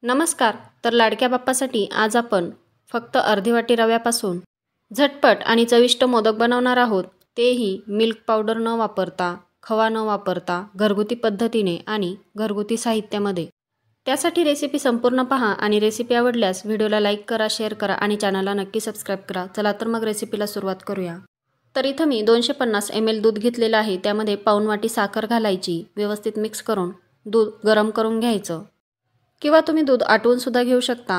नमस्कार. तर लाडक्या बाप्पासाठी आज आपण फक्त अर्धी वाटी रव्यापासून झटपट आणि चविष्ट मोदक बनवणार आहोत. तेही मिल्क पावडर न वापरता, खवा न वापरता, घरगुती पद्धतीने आणि घरगुती साहित्यामध्ये. त्यासाठी रेसिपी संपूर्ण पहा आणि रेसिपी आवडल्यास व्हिडिओला लाईक करा, शेअर करा आणि चॅनलला नक्की सबस्क्राईब करा. चला तर मग रेसिपीला सुरुवात करूया. तर इथं मी 250 ml दूध घेतलेलं आहे. त्यामध्ये पाऊण वाटी साखर घालायची. व्यवस्थित मिक्स करून दूध गरम करून घ्यायचं किंवा तुम्ही दूध आटवून सुद्धा घेऊ शकता.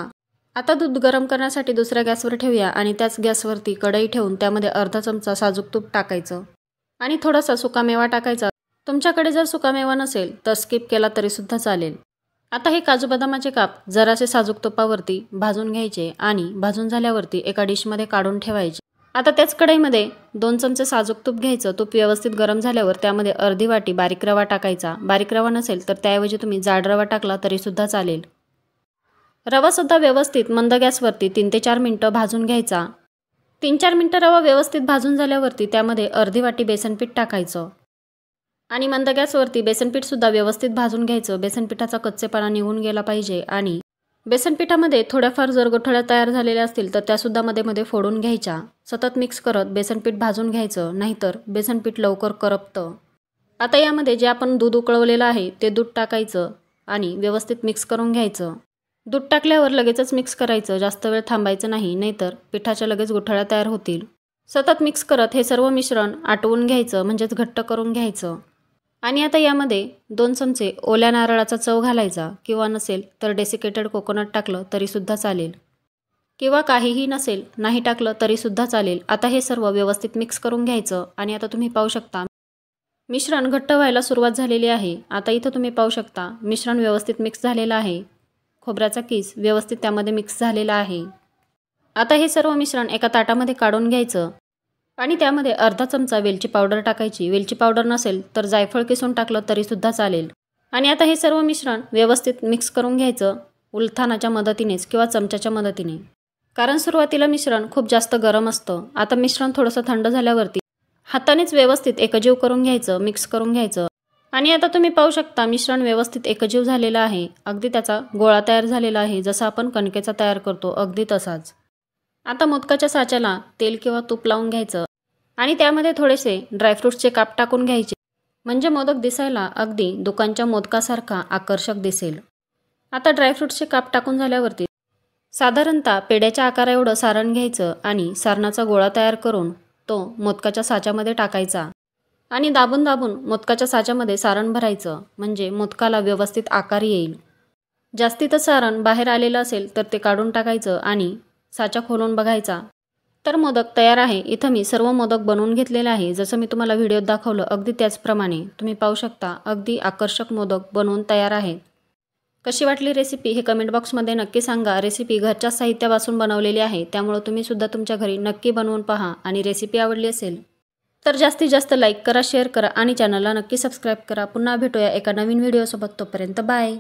आता दूध गरम करण्यासाठी दुसऱ्या गॅसवर ठेवूया आणि त्याच गॅसवरती कढई ठेवून त्यामध्ये अर्धा चमचा साजूक तूप टाकायचं आणि थोडासा सुकामेवा टाकायचा. तुमच्याकडे जर सुकामेवा नसेल तर स्किप केला तरी सुद्धा चालेल. आता हे काजू बदामाचे काप जरासे साजूक तुपावरती भाजून घ्यायचे आणि भाजून झाल्यावरती एका डिशमध्ये काढून ठेवायचे. आता त्याच कढईमध्ये 2 चमचे साजूक तूप घ्यायचं. तूप व्यवस्थित गरम झाल्यावर त्यामध्ये अर्धी वाटी बारीक रवा टाकायचा. बारीक रवा नसेल तर त्याऐवजी तुम्ही जाड रवा टाकला तरी सुद्धा चालेल. रवा सुद्धा व्यवस्थित मंद गॅसवरती 3 ते 4 मिनिटं भाजून घ्यायचा. 3-4 मिनिटं रवा व्यवस्थित भाजून झाल्यावरती त्यामध्ये अर्धी वाटी बेसनपीठ टाकायचं आणि मंद गॅसवरती बेसनपीठ सुद्धा व्यवस्थित भाजून घ्यायचं. बेसनपीठाचा कच्चेपणा निघून गेला पाहिजे आणि बेसनपीठामध्ये थोड्याफार जर गोठळ्या तयार झालेल्या असतील तर त्यासुद्धा मध्ये मध्ये फोडून घ्यायच्या. सतत मिक्स करत बेसनपीठ भाजून घ्यायचं, नाहीतर बेसनपीठ लवकर करपतं. आता यामध्ये जे आपण दूध उकळवलेलं आहे ते दूध टाकायचं आणि व्यवस्थित मिक्स करून घ्यायचं. दूध टाकल्यावर लगेचच मिक्स करायचं, जास्त वेळ थांबायचं नाही, नाहीतर पिठाच्या लगेच गोठळ्या तयार होतील. सतत मिक्स करत हे सर्व मिश्रण आटवून घ्यायचं, म्हणजेच घट्ट करून घ्यायचं. आणि आता यामध्ये 2 चमचे ओल्या नारळाचा चव घालायचा किंवा नसेल तर डेसिकेटेड कोकोनट टाकलं तरीसुद्धा चालेल किंवा काहीही नसेल नाही टाकलं तरीसुद्धा चालेल. आता हे सर्व व्यवस्थित मिक्स करून घ्यायचं आणि आता तुम्ही पाहू शकता मिश्रण घट्ट व्हायला सुरुवात झालेली आहे. आता इथं तुम्ही पाहू शकता मिश्रण व्यवस्थित मिक्स झालेलं आहे. खोबऱ्याचा किस व्यवस्थित त्यामध्ये मिक्स झालेला आहे. आता हे सर्व मिश्रण एका ताटामध्ये काढून घ्यायचं आणि त्यामध्ये अर्धा चमचा वेलची पावडर टाकायची. वेलची पावडर नसेल तर जायफळ किसून टाकलं तरीसुद्धा चालेल. आणि आता हे सर्व मिश्रण व्यवस्थित मिक्स करून घ्यायचं उलथानाच्या मदतीनेच किंवा चमच्याच्या मदतीने, कारण सुरुवातीला मिश्रण खूप जास्त गरम असतं. आता मिश्रण थोडंसं थंड झाल्यावरती हातानेच व्यवस्थित एकजीव करून घ्यायचं, मिक्स करून घ्यायचं. आणि आता तुम्ही पाहू शकता मिश्रण व्यवस्थित एकजीव झालेलं आहे. अगदी त्याचा गोळा तयार झालेला आहे, जसा आपण कणकेचा तयार करतो अगदी तसाच. आता मोदकाच्या साच्याला तेल किंवा तूप लावून घ्यायचं आणि त्यामध्ये थोडेसे ड्रायफ्रूट्सचे काप टाकून घ्यायचे, म्हणजे मोदक दिसायला अगदी दुकानच्या मोदकासारखा आकर्षक दिसेल. आता ड्रायफ्रूट्सचे काप टाकून झाल्यावरती साधारणतः पेढ्याच्या आकारा एवढं सारण घ्यायचं आणि सारणाचा गोळा तयार करून तो मोदकाच्या साच्यामध्ये टाकायचा आणि दाबून दाबून मोदकाच्या साच्यामध्ये सारण भरायचं, म्हणजे मोदकाला व्यवस्थित आकार येईल. जास्तीचं सारण बाहेर आलेलं असेल तर ते काढून टाकायचं आणि साचा खोलून बघायचा तर मोदक तयार आहे. इथं मी सर्व मोदक बनवून घेतलेले आहे. जसं मी तुम्हाला व्हिडिओत दाखवलं अगदी त्याचप्रमाणे तुम्ही पाहू शकता अगदी आकर्षक मोदक बनवून तयार आहेत. कशी वाटली रेसिपी हे कमेंट बॉक्समध्ये नक्की सांगा. रेसिपी घरच्या साहित्यापासून बनवलेली आहे, त्यामुळे तुम्ही सुद्धा तुमच्या घरी नक्की बनवून पहा आणि रेसिपी आवडली असेल तर जास्तीत जास्त लाईक करा, शेअर करा आणि चॅनलला नक्की सबस्क्राईब करा. पुन्हा भेटूया एका नवीन व्हिडिओसोबत. तोपर्यंत बाय.